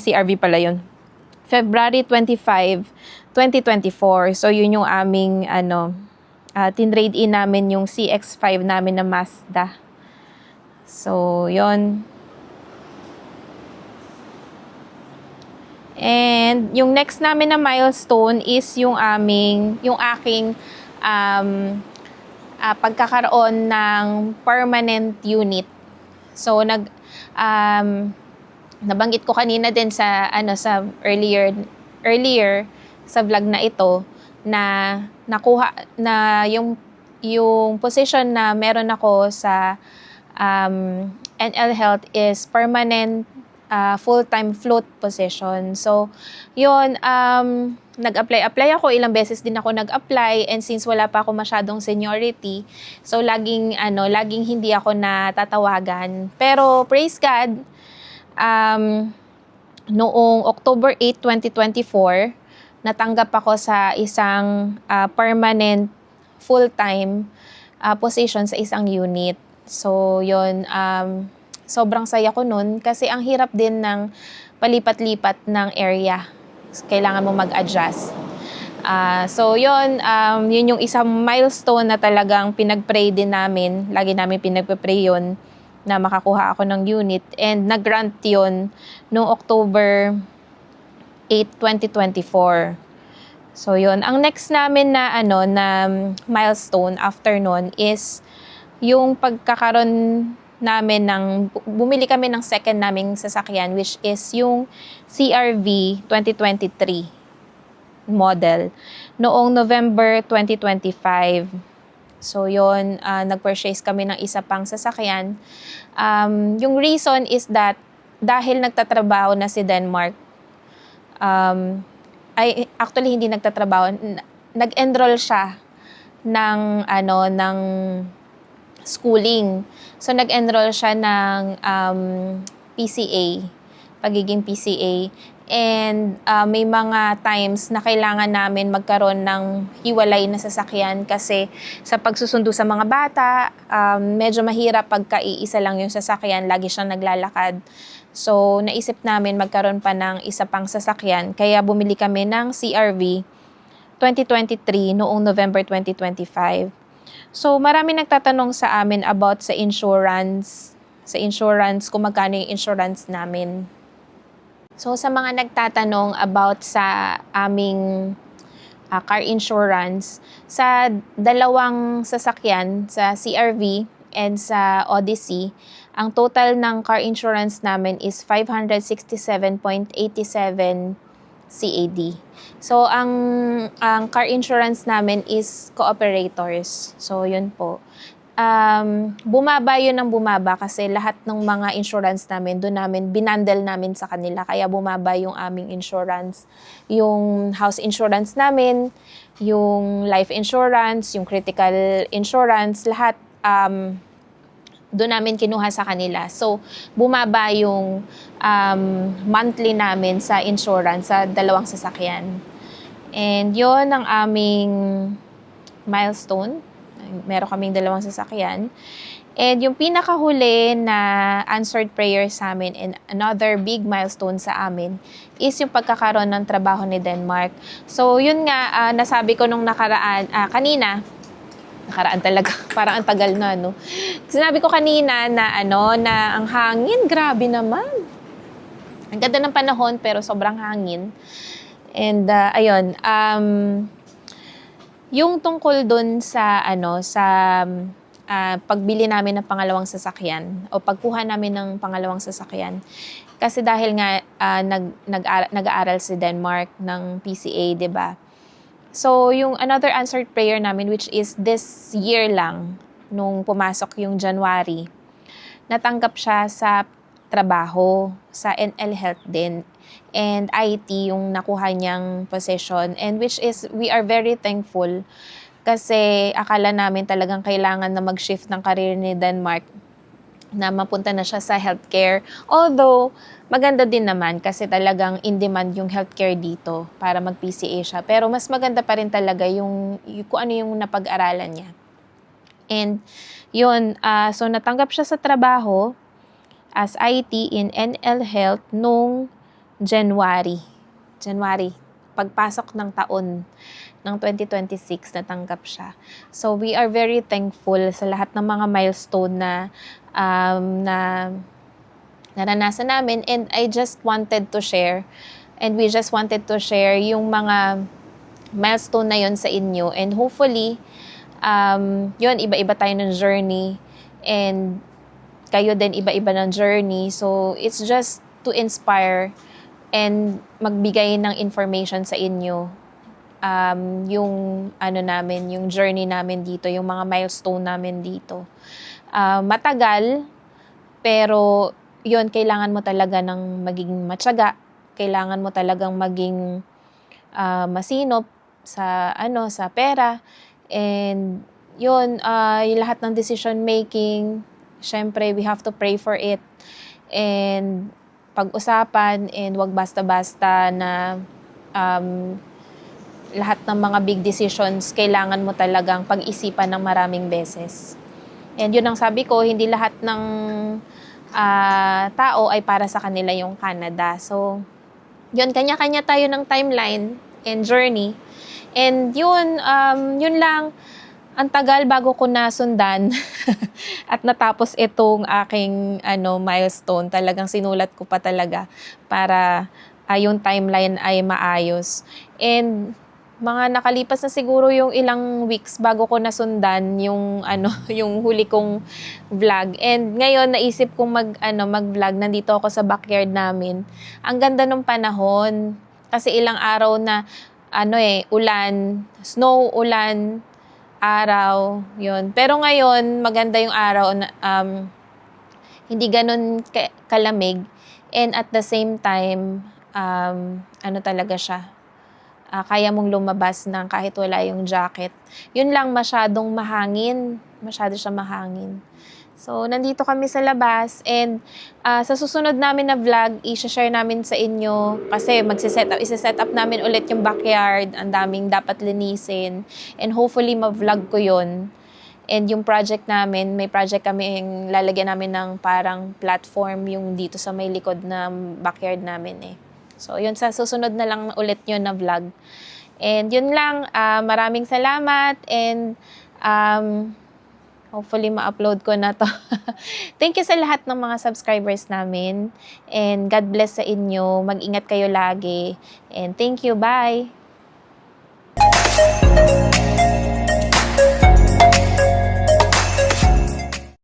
CR-V pala yun. February 25, 2024. So, yun yung aming, tin-trade in namin yung CX-5 namin na Mazda. So, yon. And yung next namin na milestone is yung aking pagkakaroon ng permanent unit. So, nabanggit ko kanina din sa sa earlier sa vlog na ito na nakuha na yung position na meron ako sa NL Health is permanent full-time float position. So, yun, nag-apply ako, ilang beses din ako nag-apply, and since wala pa ako masyadong seniority, so laging hindi ako natatawagan. Pero praise God, noong October 8, 2024, natanggap ako sa isang permanent full-time position sa isang unit. So, yun, sobrang saya ko nun kasi ang hirap din ng palipat-lipat ng area. Kailangan mo mag-adjust. So, yun yung isang milestone na talagang pinag-pray din namin. Lagi namin pinag-pray yun na makakuha ako ng unit. And nag-grant yun noong October 8, 2024. So, yun. Ang next namin na milestone after nun is yung pagkakaroon namin bumili kami ng second naming sasakyan, which is yung CRV 2023 model noong November 2025. So yun, nag-purchase kami ng isa pang sasakyan. Yung reason is that dahil nagtatrabaho na si Denmark, actually hindi nagtatrabaho, nag-enroll siya ng schooling. So, nag-enroll siya ng PCA, pagiging PCA. And may mga times na kailangan namin magkaroon ng hiwalay na sasakyan kasi sa pagsusundo sa mga bata, medyo mahirap pagka iisa lang yung sasakyan, lagi siyang naglalakad. So, naisip namin magkaroon pa ng isa pang sasakyan, kaya bumili kami ng CRV 2023 noong November 2025. So, marami nagtatanong sa amin about sa insurance. Sa insurance, kung magkano yung insurance namin. So, sa mga nagtatanong about sa aming car insurance, sa dalawang sasakyan, sa CRV and sa Odyssey, ang total ng car insurance namin is 567.87 CAD. So, ang car insurance namin is cooperators. So, yun po. Bumaba yun ng bumaba kasi lahat ng mga insurance namin, doon namin, binundle namin sa kanila. Kaya bumaba yung aming insurance. Yung house insurance namin, yung life insurance, yung critical insurance, lahat doon namin kinuha sa kanila. So, bumaba yung monthly namin sa insurance sa dalawang sasakyan. And yun ang aming milestone. Meron kaming dalawang sasakyan. And yung pinakahuli na answered prayer sa amin and another big milestone sa amin is yung pagkakaroon ng trabaho ni Denmark. So, yun nga, nasabi ko nung nakaraan talaga, parang ang tagal na, no? Sinabi ko kanina na ang hangin, grabe naman. Ang ganda ng panahon, pero sobrang hangin. And, ayun, yung tungkol dun sa, pagbili namin ng pangalawang sasakyan, o pagkuha namin ng pangalawang sasakyan, kasi dahil nga, nag-aaral si Denmark ng PCA, di ba? So, yung another answered prayer namin, which is this year lang, nung pumasok yung January, natanggap siya sa trabaho, sa NL Health din, and IT yung nakuha niyang position, and which is, we are very thankful, kasi akala namin talagang kailangan na mag-shift ng career ni Denmark, na mapunta na siya sa healthcare. Although, maganda din naman kasi talagang in-demand yung healthcare dito para mag-PCA siya. Pero mas maganda pa rin talaga yung kung ano yung napag-aralan niya. And yun, so natanggap siya sa trabaho as IT in NL Health nung January. Pagpasok ng taon ng 2026, natanggap siya. So, we are very thankful sa lahat ng mga milestone na naranasan namin, and I just wanted to share, and we just wanted to share yung mga milestone na yon sa inyo, and hopefully, yun, iba-iba tayo ng journey, and kayo din iba-iba ng journey, so it's just to inspire and magbigay ng information sa inyo. Yung ano namin, yung journey namin dito, yung mga milestone namin dito. Matagal, pero yun, kailangan mo talaga ng maging matyaga. Kailangan mo talagang maging masinop sa sa pera. And yun, yung lahat ng decision making, syempre we have to pray for it. And pag-usapan, and wag basta-basta na lahat ng mga big decisions kailangan mo talagang pag-isipan ng maraming beses. And yun ang sabi ko, hindi lahat ng tao ay para sa kanila yung Canada. So, yun, kanya-kanya tayo ng timeline and journey. And yun, yun lang, ang tagal bago ko nasundan at natapos itong aking milestone. Talagang sinulat ko pa talaga para yung timeline ay maayos. And mga nakalipas na siguro yung ilang weeks bago ko nasundan yung yung huli kong vlog. And ngayon naisip kong mag-vlog. Nandito ako sa backyard namin. Ang ganda ng panahon kasi ilang araw na ulan, snow, ulan, araw, yun. Pero ngayon maganda yung araw na hindi ganun kalamig, and at the same time talaga siya. Kaya mong lumabas ng kahit wala yung jacket. Yun lang, masyadong mahangin. Masyado siya mahangin. So, nandito kami sa labas, and sa susunod namin na vlog, i-share namin sa inyo kasi isa-set up namin ulit yung backyard. Ang daming dapat linisin, and hopefully ma-vlog ko yun. And yung project namin, may project kami yung lalagyan namin ng parang platform yung dito sa may likod na backyard namin eh. So, yun, sa susunod na lang ulit yun na vlog. And yun lang, maraming salamat, and hopefully ma-upload ko na to. Thank you sa lahat ng mga subscribers namin, and God bless sa inyo. Mag-ingat kayo lagi, and thank you, bye!